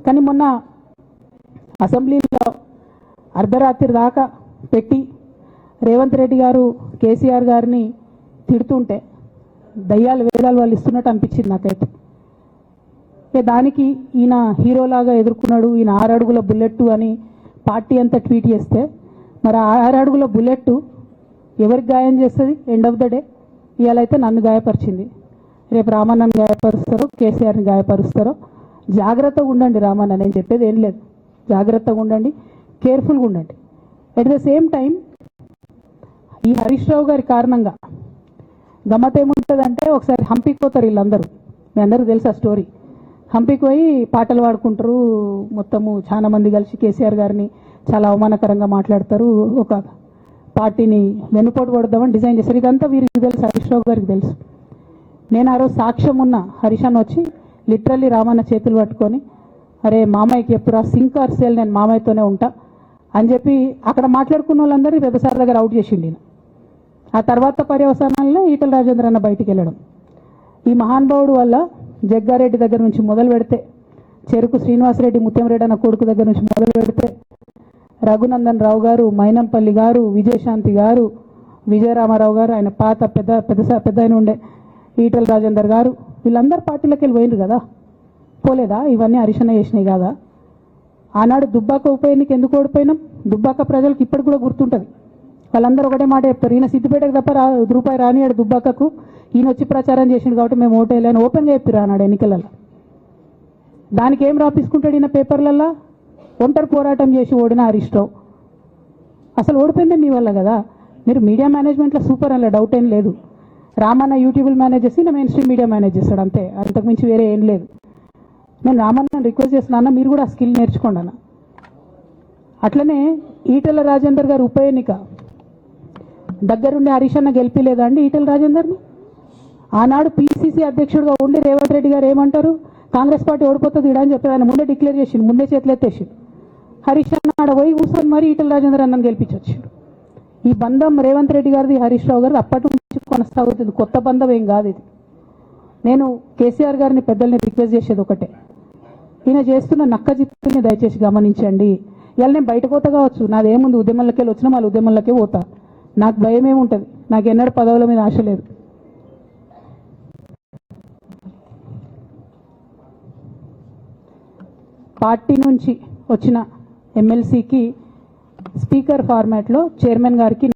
కానీ మొన్న అసెంబ్లీలో అర్ధరాత్రి దాకా పెట్టి రేవంత్ రెడ్డి గారు కేసీఆర్ గారిని తిడుతుంటే దయ్యాలు వేదాలు వాళ్ళు ఇస్తున్నట్టు అనిపించింది నాకైతే. దానికి ఈయన హీరోలాగా ఎదుర్కొన్నాడు, ఈయన 6 అడుగుల బుల్లెట్ అని పార్టీ అంతా ట్వీట్ చేస్తే, మరి 6 అడుగుల బుల్లెట్ ఎవరికి గాయం చేస్తుంది? ఎండ్ ఆఫ్ ద డే ఇవాళ అయితే నన్ను గాయపరిచింది, రేపు రామన్నను గాయపరుస్తారో కేసీఆర్ని గాయపరుస్తారో. జాగ్రత్తగా ఉండండి రామన్న, నేను చెప్పేది ఏం లేదు, జాగ్రత్తగా ఉండండి, కేర్ఫుల్గా ఉండండి. అట్ ద సేమ్ టైం ఈ హరీష్ రావు గారి కారణంగా గమ్మత్ ఏముంటుందంటే, ఒకసారి హంపీకి పోతారు వీళ్ళందరూ, మీ అందరూ తెలుసు ఆ స్టోరీ. హంపీకి పోయి పాటలు పాడుకుంటారు, మొత్తము చాలా మంది కలిసి కేసీఆర్ గారిని చాలా అవమానకరంగా మాట్లాడతారు, ఒక పార్టీని వెనుపోటు పడదామని డిజైన్ చేశారు. ఇదంతా వీరికి తెలుసు, హరీష్ రావు గారికి తెలుసు. నేను ఆ రోజు సాక్ష్యం ఉన్న హరీష్ అన్న వచ్చి లిటరల్లీ రామన్న చేతులు పట్టుకొని, అరే మామయ్యకి ఎప్పుడా సింక్ ఆర్ సేల్, నేను మామయ్యతోనే ఉంటా అని చెప్పి అక్కడ మాట్లాడుకున్న వాళ్ళందరినీ పెద్దసారి దగ్గర అవుట్ చేసిండి. ఆ తర్వాత పర్యవసానాల్లో ఈటల రాజేంద్ర అన్న బయటికి వెళ్ళడం. ఈ మహానుభావుడు వల్ల జగ్గారెడ్డి దగ్గర నుంచి మొదలు పెడితే, చెరుకు శ్రీనివాసరెడ్డి ముత్యంరెడ్డి అన్న కొడుకు దగ్గర నుంచి మొదలు పెడితే, రఘునందన్ రావు గారు, మైనంపల్లి గారు, విజయశాంతి గారు, విజయరామారావు గారు, ఆయన పాత పెద్ద ఆయన ఉండే ఈటల రాజేందర్ గారు, వీళ్ళందరూ పార్టీలోకి వెళ్ళి పోయినారు కదా, పోలేదా? ఇవన్నీ హరీషన్న చేసినాయి కాదా? ఆనాడు దుబ్బాక ఉప ఎన్నిక ఎందుకు ఓడిపోయినాం? దుబ్బాక ప్రజలకు ఇప్పటికి కూడా గుర్తుంటుంది. వాళ్ళందరూ ఒకటే మాట చెప్తారు, ఈయన సిద్దిపేటకు తప్ప రూపాయి రానియాడు దుబ్బాకకు, ఈయన వచ్చి ప్రచారం చేసిండు కాబట్టి మేము ఓటేయాలని ఓపెన్గా చెప్పారు ఆనాడు ఎన్నికలలో. దానికి ఏం రాపించుకుంటాడు ఈయన పేపర్లల్లో? ఒంటరి పోరాటం చేసి ఓడిన హరీష్ రావు. అసలు ఓడిపోయింది మీ వల్ల కదా. మీరు మీడియా మేనేజ్మెంట్లో సూపర్ అలా డౌట్ ఏం లేదు. రామన్న యూట్యూబ్లు మేనేజ్ చేసి నా మెయిన్ స్ట్రీమ్ మీడియా మేనేజ్ చేస్తాడు, అంతే, అంతకుమించి వేరే ఏం లేదు. నేను రామన్న రిక్వెస్ట్ చేస్తున్నాను, మీరు కూడా ఆ స్కిల్ నేర్చుకోండి అన్న. అట్లనే ఈటల రాజేందర్ గారు ఉప ఎన్నిక దగ్గరుండి హరీష్ అన్న గెలిపిలేదా అండి ఈటల రాజేందర్ని? ఆనాడు పిసిసి అధ్యక్షుడిగా ఉండి రేవంత్ రెడ్డి గారు ఏమంటారు, కాంగ్రెస్ పార్టీ ఓడిపోతుంది ఇడా అని చెప్పి ఆయన ముందే డిక్లేర్ చేసిండు, ముందే చేతులు ఎత్తేసి హరీష్ అన్న ఆడ పోయి కూర్చొని మరి ఈటల రాజేందర్ అన్నను గెలిపించొచ్చాడు. ఈ బంధం రేవంత్ రెడ్డి గారిది హరీష్ రావు గారిది అప్పటి నుంచి కొనసాగుతుంది, కొత్త బంధం ఏం కాదు ఇది. నేను కేసీఆర్ గారిని పెద్దల్ని రిక్వెస్ట్ చేసేది ఒకటే, ఈయన చేస్తున్న నక్క జిత్తుని దయచేసి గమనించండి. ఇవాళ నేను బయట పోతా కావచ్చు, నాదేముంది, ఉద్యమంలోకి వెళ్ళి వచ్చినా మళ్ళీ ఉద్యమంలోకే పోతా, నాకు భయం ఏముంటుంది, నాకు ఎన్నడూ పదవుల మీద ఆశ లేదు. పార్టీ నుంచి వచ్చిన ఎమ్మెల్సీకి స్పీకర్ ఫార్మాట్లో చైర్మన్ గారికి